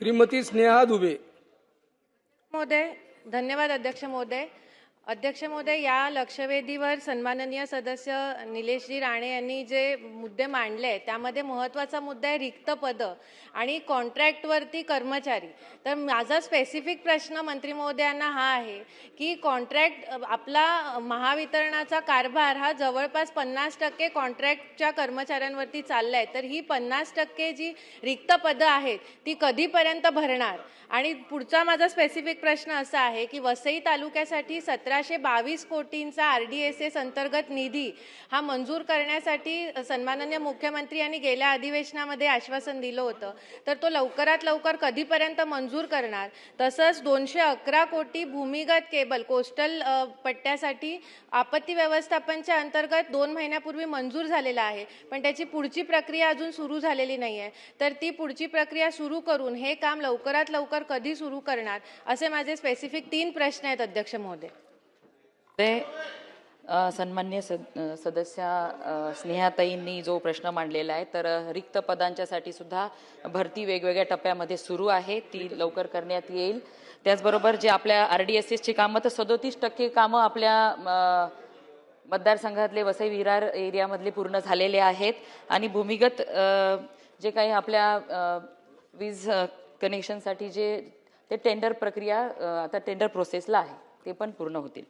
श्रीमती स्नेहा दुबे। महोदय, धन्यवाद अध्यक्ष महोदय। अध्यक्ष महोदय, या लक्षवेधीवर सन्माननीय सदस्य निलेशजी राणे यांनी जे मुद्दे मांडले त्यामध्ये महत्त्वाचा मुद्दा आहे रिक्त पद आणि कॉन्ट्रॅक्टवरती कर्मचारी। तर माझा स्पेसिफिक प्रश्न मंत्री महोदयांना हा आहे की कॉन्ट्रॅक्ट आपला महावितरणाचा कारभार हा जवळपास 50% कॉन्ट्रॅक्टच्या कर्मचाऱ्यांवरती चाललाय, तर ही 50% जी रिक्त पदं आहेत ती कधीपर्यंत भरणार? आणि पुढचा माझा स्पेसिफिक प्रश्न असा आहे की वसई तालुक्यासाठी 1722 कोटींचा RDSS अंतर्गत निधी हा मंजूर करण्यासाठी सन्माननीय मुख्यमंत्री यांनी गेल्या अधिवेशनामध्ये आश्वासन दिलं होतं, तर तो लवकरात लवकर कधीपर्यंत मंजूर करणार? तसंच 211 कोटी भूमिगत केबल कोस्टल पट्ट्यासाठी आपत्ती व्यवस्थापनच्या अंतर्गत 2 महिन्यापूर्वी मंजूर झालेला आहे, पण त्याची पुढची प्रक्रिया अजून सुरू झालेली नाही आहे। तर ती पुढची प्रक्रिया सुरू करून हे काम लवकरात लवकर कधी सुरू करणार, असे माझे स्पेसिफिक 3 प्रश्न आहेत अध्यक्ष महोदय। सन्मान्य सदस्य स्नेहाताईंनी जो प्रश्न मांडलेला आहे, तर रिक्त पदांच्यासाठी सुद्धा भरती वेगवेगळ्या टप्प्यामध्ये सुरू आहे, ती लवकर करण्यात येईल। त्याचबरोबर जे आपल्या RDSS ची कामं, तर 37% कामं आपल्या मतदारसंघातले वसई विरार एरियामधले पूर्ण झालेले आहेत आणि भूमिगत जे काही आपल्या वीज कनेक्शनसाठी जे ते टेंडर प्रक्रिया आता टेंडर प्रोसेसला आहे, ते पण पूर्ण होतील।